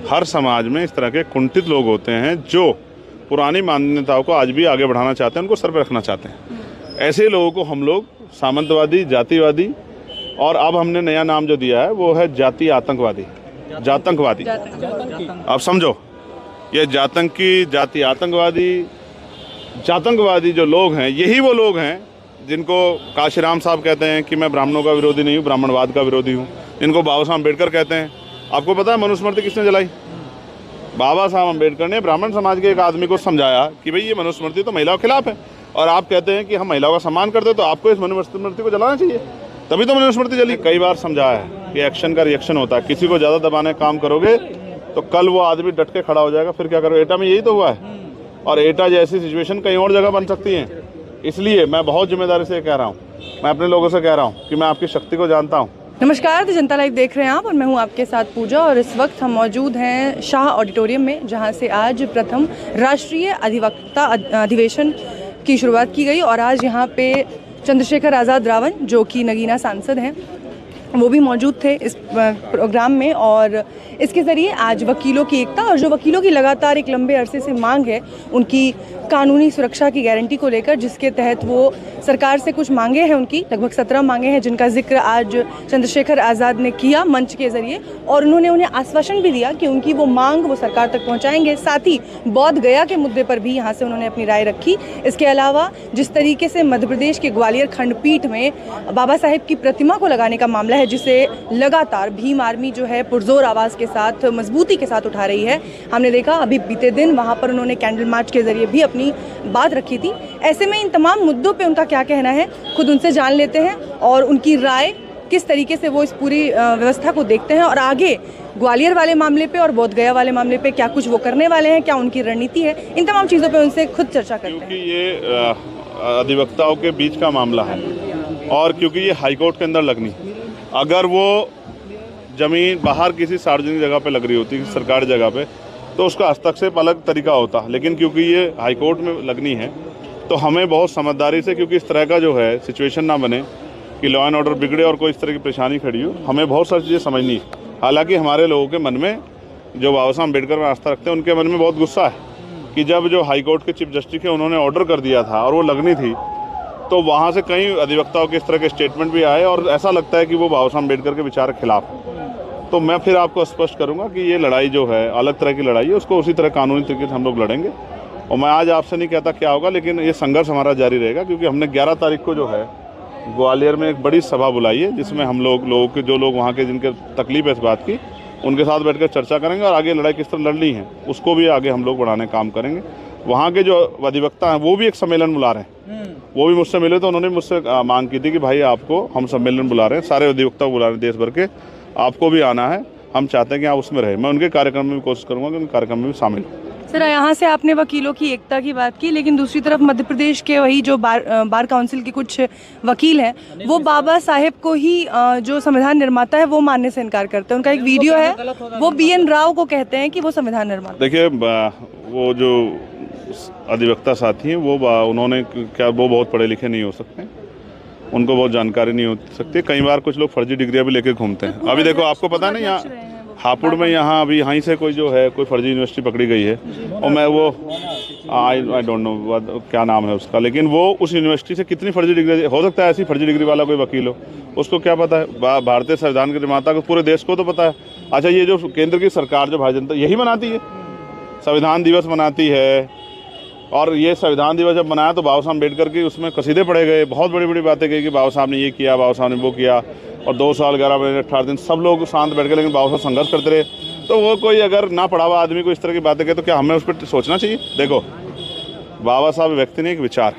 हर समाज में इस तरह के कुंठित लोग होते हैं जो पुरानी मान्यताओं को आज भी आगे बढ़ाना चाहते हैं, उनको सर पे रखना चाहते हैं। ऐसे लोगों को हम लोग सामंतवादी, जातिवादी, और अब हमने नया नाम जो दिया है वो है जाति आतंकवादी, जातंकवादी। आप समझो, ये जातंकी, जाति आतंकवादी, जातंकवादी जो लोग हैं, यही वो लोग हैं जिनको काशीराम साहब कहते हैं कि मैं ब्राह्मणों का विरोधी नहीं हूँ, ब्राह्मणवाद का विरोधी हूँ, जिनको बाबा साहब अम्बेडकर कहते हैं। आपको पता है मनुस्मृति किसने जलाई? बाबा साहब अम्बेडकर ने ब्राह्मण समाज के एक आदमी को समझाया कि भाई ये मनुस्मृति तो महिलाओं के खिलाफ है, और आप कहते हैं कि हम महिलाओं का सम्मान करते हैं, तो आपको इस मनुस्मृति को जलाना चाहिए। तभी तो मनुस्मृति जली। कई बार समझाया है कि एक्शन का रिएक्शन होता है, किसी को ज़्यादा दबाने का काम करोगे तो कल वो आदमी डट के खड़ा हो जाएगा, फिर क्या करोगे। एटा में यही तो हुआ है, और एटा जैसी सिचुएशन कहीं और जगह बन सकती है। इसलिए मैं बहुत जिम्मेदारी से कह रहा हूँ, मैं अपने लोगों से कह रहा हूँ कि मैं आपकी शक्ति को जानता हूँ। नमस्कार, द जनता लाइव देख रहे हैं आप, और मैं हूं आपके साथ पूजा। और इस वक्त हम मौजूद हैं शाह ऑडिटोरियम में, जहां से आज प्रथम राष्ट्रीय अधिवक्ता अधिवेशन की शुरुआत की गई। और आज यहां पे चंद्रशेखर आज़ाद रावण, जो कि नगीना सांसद हैं, वो भी मौजूद थे इस प्रोग्राम में। और इसके ज़रिए आज वकीलों की एकता, और जो वकीलों की लगातार एक लंबे अरसे से मांग है उनकी कानूनी सुरक्षा की गारंटी को लेकर, जिसके तहत वो सरकार से कुछ मांगे हैं, उनकी लगभग 17 मांगे हैं, जिनका जिक्र आज चंद्रशेखर आज़ाद ने किया मंच के ज़रिए। और उन्होंने उन्हें आश्वासन भी दिया कि उनकी वो मांग वो सरकार तक पहुंचाएंगे। साथ ही बोध गया के मुद्दे पर भी यहाँ से उन्होंने अपनी राय रखी। इसके अलावा जिस तरीके से मध्य प्रदेश के ग्वालियर खंडपीठ में बाबा साहेब की प्रतिमा को लगाने का मामला है, जिसे लगातार भीम आर्मी जो है पुरजोर आवाज़ के साथ, मजबूती के साथ उठा रही है। हमने देखा अभी बीते दिन वहाँ पर उन्होंने कैंडल मार्च के ज़रिए भी अपनी बात रखी थी। ऐसे में इन तमाम मुद्दों पे उनका क्या कहना है, खुद उनसे जान लेते हैं, और उनकी राय किस तरीके से वो इस पूरी व्यवस्था को देखते हैं, और आगे ग्वालियर वाले मामले पे और बोध गया वाले मामले पे क्या कुछ वो करने वाले हैं, क्या उनकी रणनीति है, इन तमाम चीज़ों पे उनसे खुद चर्चा करते हैं। क्योंकि ये अधिवक्ताओं के बीच का मामला है, और क्योंकि ये हाईकोर्ट के अंदर लगनी, अगर वो ज़मीन बाहर किसी सार्वजनिक जगह पे लग रही होती, सरकारी जगह पे, तो उसका हस्तक्षेप अलग तरीका होता। लेकिन क्योंकि ये हाईकोर्ट में लगनी है, तो हमें बहुत समझदारी से, क्योंकि इस तरह का जो है सिचुएशन ना बने कि लॉ एंड ऑर्डर बिगड़े और कोई इस तरह की परेशानी खड़ी हो, हमें बहुत सारी चीज़ें समझनी है। हालांकि हमारे लोगों के मन में, जो बाबा साहब अम्बेडकर में आस्था रखते हैं, उनके मन में बहुत गुस्सा है कि जब जो हाईकोर्ट के चीफ जस्टिस थे उन्होंने ऑर्डर कर दिया था और वो लगनी थी, तो वहाँ से कई अधिवक्ताओं के इस तरह के स्टेटमेंट भी आए, और ऐसा लगता है कि वो बाबा साहब अम्बेडकर के विचार के खिलाफ है। तो मैं फिर आपको स्पष्ट करूंगा कि ये लड़ाई जो है अलग तरह की लड़ाई है, उसको उसी तरह कानूनी तरीके से हम लोग लड़ेंगे। और मैं आज आपसे नहीं कहता क्या होगा, लेकिन ये संघर्ष हमारा जारी रहेगा, क्योंकि हमने 11 तारीख को जो है ग्वालियर में एक बड़ी सभा बुलाई है, जिसमें हम लोगों के जो लोग वहाँ के जिनके तकलीफ है इस बात की, उनके साथ बैठकर चर्चा करेंगे, और आगे लड़ाई किस तरह लड़नी है उसको भी आगे हम लोग बढ़ाने का काम करेंगे। वहाँ के जो अधिवक्ता हैं वो भी एक सम्मेलन बुला रहे हैं, वो भी मुझसे मिले, तो उन्होंने मुझसे मांग की थी कि भाई आपको हम सम्मेलन बुला रहे हैं, सारे अधिवक्ता बुला रहे हैं देश भर के, आपको भी आना है, हम चाहते हैं कि आप उसमें रहे। मैं उनके कार्यक्रम में भी कोशिश करूंगा कि उनके कार्यक्रम में भी शामिल हो। सर, यहाँ से आपने वकीलों की एकता की बात की, लेकिन दूसरी तरफ मध्य प्रदेश के वही जो बार काउंसिल के कुछ वकील हैं, वो बाबा साहेब को ही जो संविधान निर्माता है वो मानने से इनकार करते हैं। उनका एक वीडियो है, वो BN राव को कहते हैं कि वो संविधान निर्माता। देखिए, वो जो अधिवक्ता साथी हैं वो उन्होंने क्या, वो बहुत पढ़े लिखे नहीं हो सकते, उनको बहुत जानकारी नहीं हो सकती। कई बार कुछ लोग फर्जी डिग्रियां भी लेके घूमते हैं। अभी देखो, आपको पता नहीं, यहाँ हापुड़ में यहाँ अभी यहीं से कोई जो है कोई फर्जी यूनिवर्सिटी पकड़ी गई है, और मैं वो आई डोंट नो क्या नाम है उसका, लेकिन वो उस यूनिवर्सिटी से कितनी फर्जी डिग्री हो सकता है, ऐसी फर्जी डिग्री वाला कोई वकील हो, उसको क्या पता है। भारतीय संविधान के निर्माता को, पूरे देश को तो पता है। अच्छा, ये जो केंद्र की सरकार जो भारतीय जनता यही मनाती है, संविधान दिवस मनाती है, और ये संविधान दिवस जब मनाया तो बाबा साहब अम्बेडकर की उसमें कसीदे पढ़े गए, बहुत बड़ी बड़ी बातें कही कि बाबा साहब ने ये किया, बाबा साहब ने वो किया, और 2 साल 11 महीने 18 दिन सब लोग शांत बैठ गए, लेकिन बाबा साहब संघर्ष करते रहे। तो वो कोई अगर ना पढ़ा हुआ आदमी को इस तरह की बातें कहे, तो क्या हमें उस पर सोचना चाहिए? देखो, बाबा साहब व्यक्ति नहीं, एक विचार,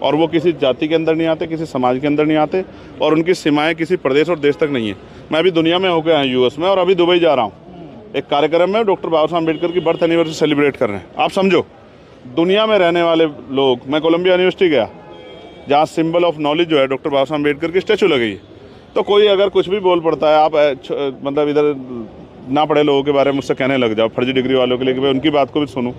और वो किसी जाति के अंदर नहीं आते, किसी समाज के अंदर नहीं आते, और उनकी सीमाएँ किसी प्रदेश और देश तक नहीं है। मैं अभी दुनिया में होकर आया US में, और अभी दुबई जा रहा हूँ। एक कार्यक्रम में डॉक्टर बाबा साहब अम्बेडकर की बर्थ एनिवर्सरी सेलिब्रेट कर रहे हैं। आप समझो, दुनिया में रहने वाले लोग, मैं कोलंबिया यूनिवर्सिटी गया, जहाँ सिंबल ऑफ नॉलेज जो है डॉक्टर बाबा साहब अम्बेडकर की स्टैचू लगी है, तो कोई अगर कुछ भी बोल पड़ता है, आप मतलब इधर ना पढ़े लोगों के बारे में मुझसे कहने लग जाओ, फर्जी डिग्री वालों के लिए कि मैं उनकी बात को भी सुनूं,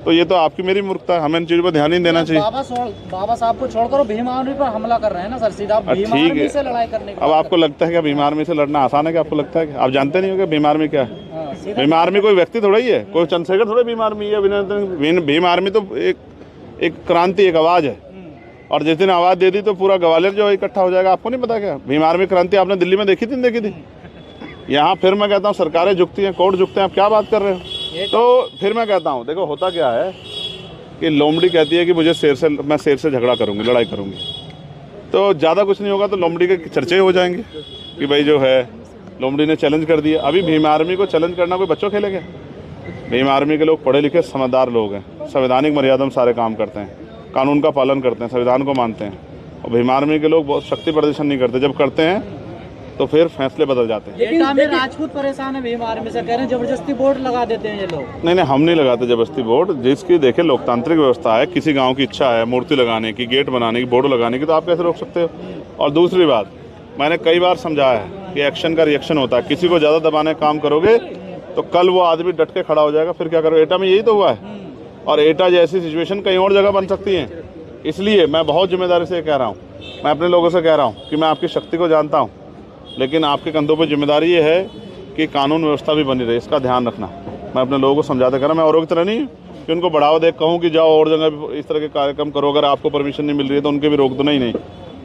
तो ये तो आपकी मेरी मूर्खता है। हमें इन चीज़ों पर ध्यान नहीं देना चाहिए। बाबा साहब को छोड़कर भीम आर्मी पर हमला कर रहे हैं ना सर, सीधा भीम आर्मी से लड़ाई करने। अब आपको लगता है कि भीम आर्मी से लड़ना आसान है? क्या आपको लगता है कि आप जानते नहीं हो कि भीम आर्मी क्या है? भीम आर्मी कोई व्यक्ति थोड़ा ही है, कोई चंद्रशेखर थोड़ा भीम आर्मी है। भीम आर्मी तो एक क्रांति, एक आवाज़ है, और जिस दिन आवाज़ दे दी तो पूरा ग्वालियर जो है इकट्ठा हो जाएगा। आपको नहीं पता क्या भीम आर्मी क्रांति आपने दिल्ली में देखी थी, नहीं देखी थी? यहाँ फिर मैं कहता हूँ सरकारें झुकती हैं, कोर्ट झुकते हैं, आप क्या बात कर रहे हो? तो फिर मैं कहता हूँ देखो होता क्या है कि लोमड़ी कहती है कि मैं शेर से झगड़ा करूँगी, लड़ाई करूँगी, तो ज़्यादा कुछ नहीं होगा तो लोमड़ी के चर्चे हो जाएंगे कि भाई जो है लोमड़ी ने चैलेंज कर दिया। अभी भीम आर्मी को चैलेंज करना कोई बच्चों खेलेगा? भीम आर्मी के लोग पढ़े लिखे समझदार लोग हैं, संवैधानिक मर्यादा में सारे काम करते हैं, कानून का पालन करते हैं, संविधान को मानते हैं। और भीम आर्मी के लोग बहुत शक्ति प्रदर्शन नहीं करते, जब करते हैं तो फिर फैसले बदल जाते हैं। एटा में राजपूत परेशान है भीम आर्मी से, कह रहे हैं जबरदस्ती बोर्ड लगा देते हैं ये लोग। नहीं, हम नहीं लगाते जबरदस्ती बोर्ड। जिसकी देखे लोकतांत्रिक व्यवस्था है, किसी गांव की इच्छा है मूर्ति लगाने की, गेट बनाने की, बोर्ड लगाने की, तो आप कैसे रोक सकते हो? और दूसरी बात, मैंने कई बार समझाया है कि एक्शन का रिएक्शन होता है। किसी को ज़्यादा दबाने का काम करोगे तो कल वो आदमी डट के खड़ा हो जाएगा, फिर क्या करोगे? एटा में यही तो हुआ है, और एटा जैसी सिचुएशन कहीं और जगह बन सकती है। इसलिए मैं बहुत जिम्मेदारी से कह रहा हूँ, मैं अपने लोगों से कह रहा हूँ कि मैं आपकी शक्ति को जानता हूँ, लेकिन आपके कंधों पर जिम्मेदारी ये है कि कानून व्यवस्था भी बनी रहे, इसका ध्यान रखना। मैं अपने लोगों को समझाते कर रहा हूँ। मैं औरों की तरह नहीं कि उनको बढ़ावा दे कहूँ कि जाओ और जगह भी इस तरह के कार्यक्रम करो, अगर आपको परमिशन नहीं मिल रही है तो उनके भी रोक दो। नहीं,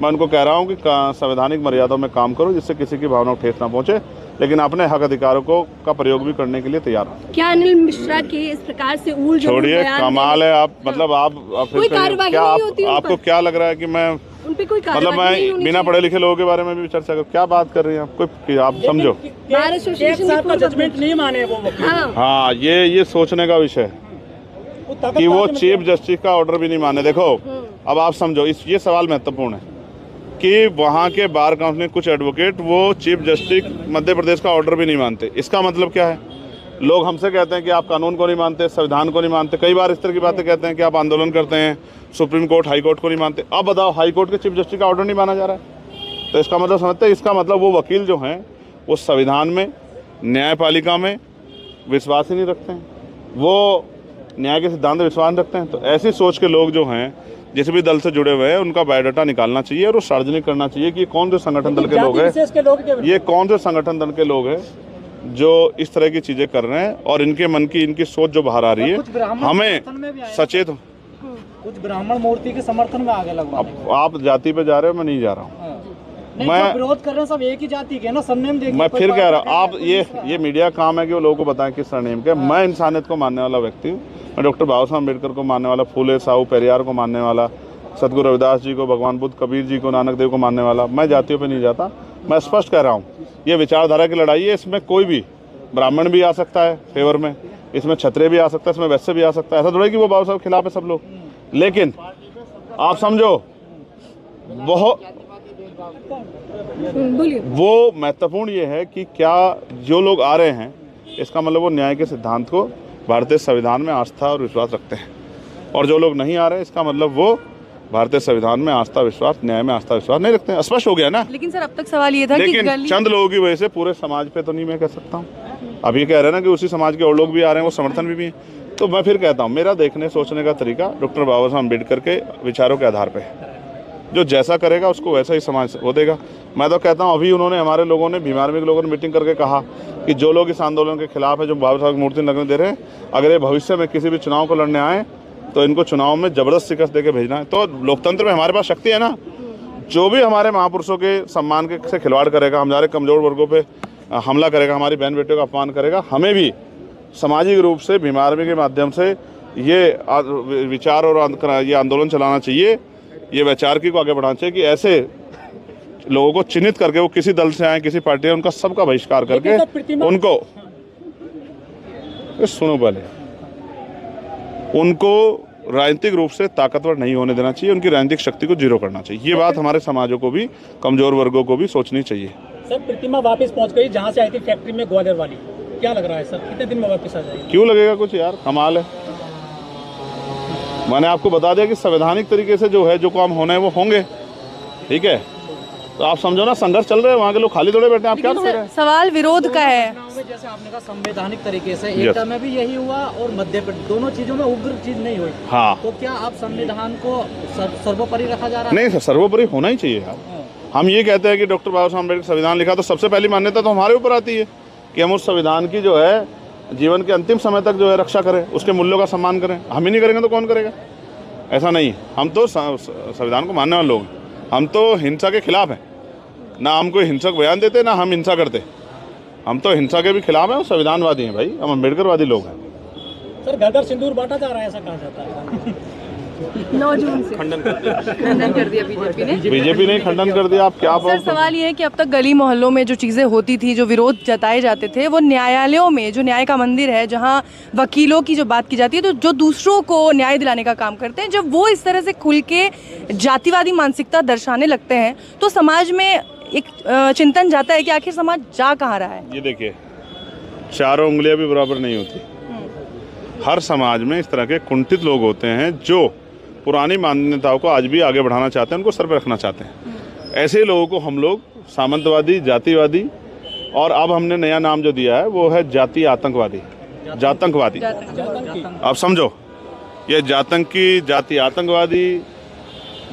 मैं उनको कह रहा हूँ कि संवैधानिक मर्यादाओं में काम करो, जिससे किसी की भावना को ठेस ना पहुँचे, लेकिन अपने हक अधिकारों का प्रयोग भी करने के लिए तैयार हो। क्या अनिल मिश्रा के इस प्रकार से छोड़िए, कमाल है। आप मतलब आप कोई कार्रवाई नहीं होती, आपको क्या लग रहा है कि मैं उन पे कोई मतलब मैं बिना पढ़े लिखे लोगों के बारे में भी चर्चा करूं? क्या बात कर रही हैं आप? कोई आप समझो। बार एसोसिएशन का जजमेंट नहीं माने वो वकील। हाँ, ये सोचने का विषय है कि वो चीफ जस्टिस का ऑर्डर भी नहीं माने। देखो अब आप समझो, ये सवाल महत्वपूर्ण है कि वहाँ के बार काउंसिल कुछ एडवोकेट वो चीफ जस्टिस मध्य प्रदेश का ऑर्डर भी नहीं मानते। इसका मतलब क्या है? लोग हमसे कहते हैं कि आप कानून को नहीं मानते, संविधान को नहीं मानते, कई बार इस तरह की बातें कहते हैं कि आप आंदोलन करते हैं, सुप्रीम कोर्ट हाई कोर्ट को नहीं मानते। अब बताओ, हाई कोर्ट के चीफ जस्टिस का ऑर्डर नहीं माना जा रहा है, तो इसका मतलब समझते हैं? इसका मतलब वो वकील जो हैं वो संविधान में, न्यायपालिका में विश्वास ही नहीं रखते हैं, वो न्याय के सिद्धांत में विश्वास रखते हैं। तो ऐसी सोच के लोग जो हैं, जिस भी दल से जुड़े हुए हैं, उनका बायोडाटा निकालना चाहिए और वो सार्वजनिक करना चाहिए कि कौन से संगठन दल के लोग हैं, ये कौन से संगठन दल के लोग हैं जो इस तरह की चीज़ें कर रहे हैं, और इनके मन की, इनकी सोच जो बाहर आ रही है। हमें सचेत, कुछ ब्राह्मण मूर्ति के समर्थन में आगे लगवाने। आप जाति पे जा रहे हो, मैं नहीं जा रहा हूँ। मैं विरोध कर रहे हैं, सब एक ही जाति के ना, सरनेम देखिए। मैं फिर कह रहा हूँ, आप ये मीडिया काम है कि वो लोगों को बताएं किस सरनेम के। मैं इंसानियत को मानने वाला व्यक्ति हूँ। मैं डॉक्टर बाबा साहब अम्बेडकर को मानने वाला, फूले साहू पेरियार को मानने वाला, सतगुरु रविदास जी को, भगवान बुद्ध, कबीर जी को, नानक देव को मानने वाला। मैं जातियों पे नहीं जाता। मैं स्पष्ट कह रहा हूँ, ये विचारधारा की लड़ाई है। इसमें कोई भी ब्राह्मण भी आ सकता है फेवर में, इसमें क्षत्रिय भी आ सकता है, इसमें वैश्य भी आ सकता है। ऐसा थोड़ा कि वो बाबा साहब के खिलाफ है सब लोग। लेकिन आप समझो, वो महत्वपूर्ण ये है कि क्या जो लोग आ रहे हैं, इसका मतलब वो न्याय के सिद्धांत को, भारतीय संविधान में आस्था और विश्वास रखते हैं, और जो लोग नहीं आ रहे हैं, इसका मतलब वो भारतीय संविधान में आस्था विश्वास, न्याय में आस्था विश्वास नहीं रखते हैं। स्पष्ट हो गया ना? लेकिन सर, अब तक सवाल ये था कि चंद लोगों की वजह से पूरे समाज पे तो नहीं मैं कह सकता हूँ। अभी कह रहे हैं ना कि उसी समाज के और लोग भी आ रहे हैं, वो समर्थन भी हैं। तो मैं फिर कहता हूँ, मेरा देखने सोचने का तरीका डॉक्टर बाबा साहब अम्बेडकर के विचारों के आधार पर है। जो जैसा करेगा उसको वैसा ही समाज वो देगा। मैं तो कहता हूँ, अभी उन्होंने, हमारे लोगों ने, भीम आर्मी के लोगों ने मीटिंग करके कहा कि जो लोग इस आंदोलन के खिलाफ है, जो बाबा साहब की मूर्ति लगने दे रहे हैं, अगर ये भविष्य में किसी भी चुनाव को लड़ने आए तो इनको चुनाव में जबरदस्त शिकस्त देके भेजना है। तो लोकतंत्र में हमारे पास शक्ति है ना। जो भी हमारे महापुरुषों के सम्मान के से खिलवाड़ करेगा, हमारे कमजोर वर्गों पे हमला करेगा, हमारी बहन बेटियों का अपमान करेगा, हमें भी सामाजिक रूप से भीम आर्मी के माध्यम से ये विचार और ये आंदोलन चलाना चाहिए, ये वैचारिकी को आगे बढ़ाना चाहिए कि ऐसे लोगों को चिन्हित करके, वो किसी दल से आए, किसी पार्टी है, उनका सबका बहिष्कार करके उनको, सुनो पहले, उनको राजनीतिक रूप से ताकतवर नहीं होने देना चाहिए, उनकी राजनीतिक शक्ति को जीरो करना चाहिए। ये बात हमारे समाजों को भी, कमजोर वर्गों को भी सोचनी चाहिए। सर, प्रतिमा वापस पहुंच गई जहां से आई थी फैक्ट्री में, ग्वालियर वाली, क्या लग रहा है सर, कितने दिन में वापस आ जाएगी? क्यों लगेगा कुछ यार, कमाल है। मैंने आपको बता दिया कि संवैधानिक तरीके से जो है, जो काम होना है वो होंगे, ठीक है। तो आप समझो ना, संघर्ष चल रहा है, वहाँ के लोग खाली थोड़े बैठे हैं। आप क्या समझ रहे हैं? सवाल विरोध का है। जैसे आपने कहा संवैधानिक तरीके से, एकता में भी यही हुआ और मध्य प्रदेश, दोनों चीजों में उग्र चीज नहीं हुई। हाँ, तो क्या आप संविधान को सर्वोपरि रखा जा रहा है? नहीं सर, सर्वोपरि होना ही चाहिए यार। हम ये कहते हैं कि डॉक्टर बाबा साहब अम्बेडकर संविधान लिखा, तो सबसे पहली मान्यता तो हमारे ऊपर आती है कि हम उस संविधान की जो है जीवन के अंतिम समय तक जो है रक्षा करें, उसके मूल्यों का सम्मान करें। हम ही नहीं करेंगे तो कौन करेगा? ऐसा नहीं, हम तो संविधान को मानने वाले लोग हैं, हम तो हिंसा के खिलाफ हैं। ना हम कोई हिंसक बयान देते, ना हम हिंसा करते। हम तो हिंसा के भी खिलाफ हैं और संविधानवादी हैं भाई, हम अम्बेडकरवादी लोग हैं। सर घर घर सिंदूर बांटा जा रहा है, ऐसा कहा जाता है। 9 जून से खंडन कर दिया बीजेपी ने। बीजेपी ने खंडन कर दिया। आप क्या सर सवाल ये है कि अब तक गली मोहल्लों में जो चीज़ें होती थी, जो विरोध जताए जाते थे, वो न्यायालयों में, जो न्याय का मंदिर है, जहाँ वकीलों की जो बात की जाती है, तो जो दूसरों को न्याय दिलाने का काम करते हैं, जब वो इस तरह से खुल के जातिवादी मानसिकता दर्शाने लगते हैं तो समाज में एक चिंतन जाता है कि आखिर समाज जा कहाँ रहा है। ये देखिए, चारों उंगलियां भी बराबर नहीं होती। हर समाज में इस तरह के कुंठित लोग होते हैं जो पुरानी मान्यताओं को आज भी आगे बढ़ाना चाहते हैं, उनको सर पर रखना चाहते हैं। ऐसे लोगों को हम लोग सामंतवादी, जातिवादी, और अब हमने नया नाम जो दिया है वो है जाति आतंकवादी, जातंकवादी। आप समझो, ये जातंकी, जाति आतंकवादी,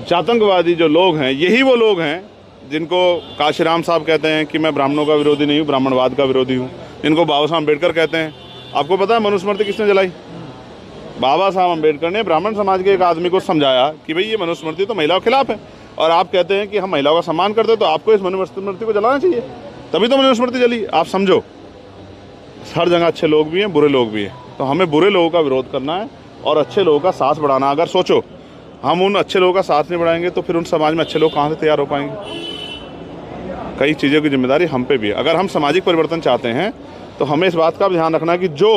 जातंकवादी जो लोग हैं, यही वो लोग हैं जिनको काशीराम साहब कहते हैं कि मैं ब्राह्मणों का विरोधी नहीं हूँ, ब्राह्मणवाद का विरोधी हूँ, जिनको बाबा साहब अम्बेडकर कहते हैं। आपको पता है मनुस्मृति किसने जलाई? बाबा साहब अम्बेडकर ने ब्राह्मण समाज के एक आदमी को समझाया कि भाई ये मनुस्मृति तो महिलाओं के खिलाफ है, और आप कहते हैं कि हम महिलाओं का सम्मान करते हैं, तो आपको इस मनुस्मृति को जलाना चाहिए। तभी तो मनुस्मृति जली। आप समझो, हर जगह अच्छे लोग भी हैं, बुरे लोग भी हैं, तो हमें बुरे लोगों का विरोध करना है और अच्छे लोगों का साथ बढ़ाना। अगर सोचो हम उन अच्छे लोगों का साथ नहीं बढ़ाएंगे तो फिर उन समाज में अच्छे लोग कहाँ से तैयार हो पाएंगे? कई चीज़ों की जिम्मेदारी हम पे भी है। अगर हम सामाजिक परिवर्तन चाहते हैं तो हमें इस बात का भी ध्यान रखना है कि जो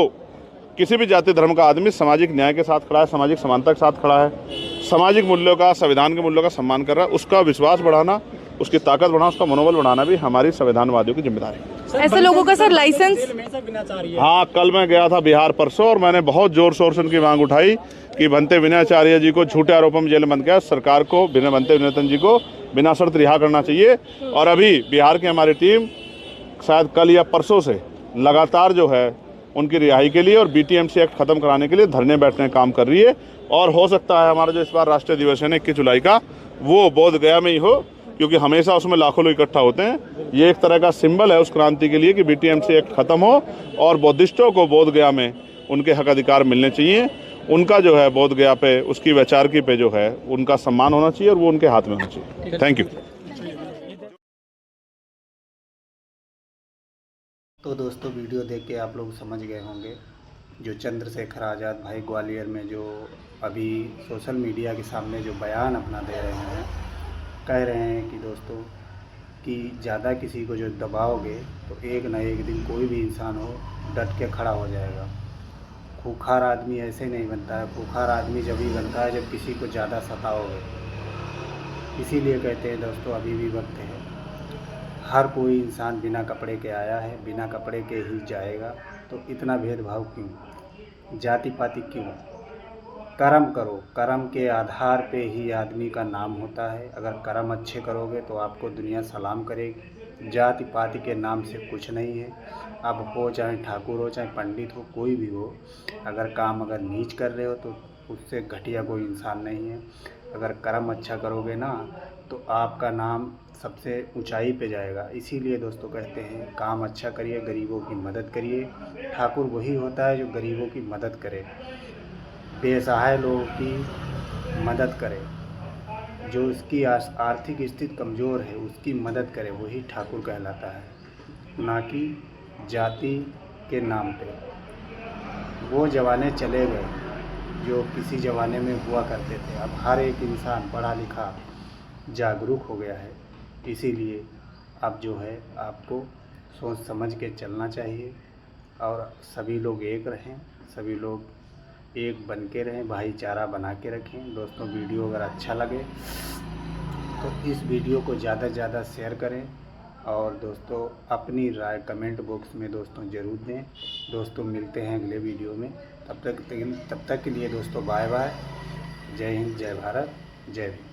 किसी भी जाति धर्म का आदमी सामाजिक न्याय के साथ खड़ा है, सामाजिक समानता के साथ खड़ा है, सामाजिक मूल्यों का, संविधान के मूल्यों का सम्मान कर रहा है, उसका विश्वास बढ़ाना, उसकी ताकत बढ़ाना, उसका मनोबल बढ़ाना भी हमारी संविधानवादियों की जिम्मेदारी है। ऐसे लोगों का सर लाइसेंस। हाँ, कल मैं गया था बिहार परसों, और मैंने बहुत जोर शोर से उनकी मांग उठाई कि बनते विनयाचार्य जी को झूठे आरोपों में जेल में बंद किया, सरकार को बनते विनयतन जी को बिना शर्त रिहा करना चाहिए। और अभी बिहार की हमारी टीम शायद कल या परसों से लगातार जो है उनकी रिहाई के लिए और BTMC एक्ट खत्म कराने के लिए धरने बैठने का काम कर रही है। और हो सकता है हमारा जो इस बार राष्ट्रीय दिवस है 21 जुलाई का, वो बोध गया में ही हो, क्योंकि हमेशा उसमें लाखों लोग इकट्ठा होते हैं। ये एक तरह का सिंबल है उस क्रांति के लिए कि BTMC एक्ट खत्म हो और बौद्धिस्टों को बोध गया में उनके हक अधिकार मिलने चाहिए। उनका जो है बोध गया पे, उसकी वैचारिकी पे जो है उनका सम्मान होना चाहिए और वो उनके हाथ में होना चाहिए। Thank you. तो दोस्तों, वीडियो देख के आप लोग समझ गए होंगे जो चंद्रशेखर आज़ाद भाई ग्वालियर में जो अभी सोशल मीडिया के सामने जो बयान अपना दे रहे हैं, कह रहे हैं कि दोस्तों कि ज़्यादा किसी को जो दबाओगे तो एक न एक दिन कोई भी इंसान हो डट के खड़ा हो जाएगा। खूंखार आदमी ऐसे नहीं बनता है, खूंखार आदमी जब ही बनता है जब किसी को ज़्यादा सताओगे। इसीलिए कहते हैं दोस्तों, अभी भी वक्त है, हर कोई इंसान बिना कपड़े के आया है, बिना कपड़े के ही जाएगा। तो इतना भेदभाव क्यों, जाति पाति क्यों? कर्म करो, कर्म के आधार पे ही आदमी का नाम होता है। अगर कर्म अच्छे करोगे तो आपको दुनिया सलाम करेगी। जाति पाति के नाम से कुछ नहीं है। अब हो चाहे ठाकुर हो, चाहे पंडित हो, कोई भी हो, अगर काम अगर नीच कर रहे हो तो उससे घटिया कोई इंसान नहीं है। अगर कर्म अच्छा करोगे ना तो आपका नाम सबसे ऊंचाई पे जाएगा। इसीलिए दोस्तों कहते हैं काम अच्छा करिए, गरीबों की मदद करिए। ठाकुर वही होता है जो गरीबों की मदद करे, बेसहाय लोगों की मदद करे, जो उसकी आर्थिक स्थिति कमज़ोर है उसकी मदद करे, वही ठाकुर कहलाता है, ना कि जाति के नाम पे। वो ज़माने चले गए जो किसी ज़माने में हुआ करते थे। अब हर एक इंसान पढ़ा लिखा जागरूक हो गया है। इसीलिए अब जो है आपको सोच समझ के चलना चाहिए और सभी लोग एक रहें, सभी लोग एक बन के रहें, भाईचारा बना के रखें। दोस्तों, वीडियो अगर अच्छा लगे तो इस वीडियो को ज़्यादा से ज़्यादा शेयर करें और दोस्तों अपनी राय कमेंट बॉक्स में दोस्तों ज़रूर दें। दोस्तों, मिलते हैं अगले वीडियो में। तब तक के लिए दोस्तों बाय बाय। जय हिंद, जय भारत, जय भीम।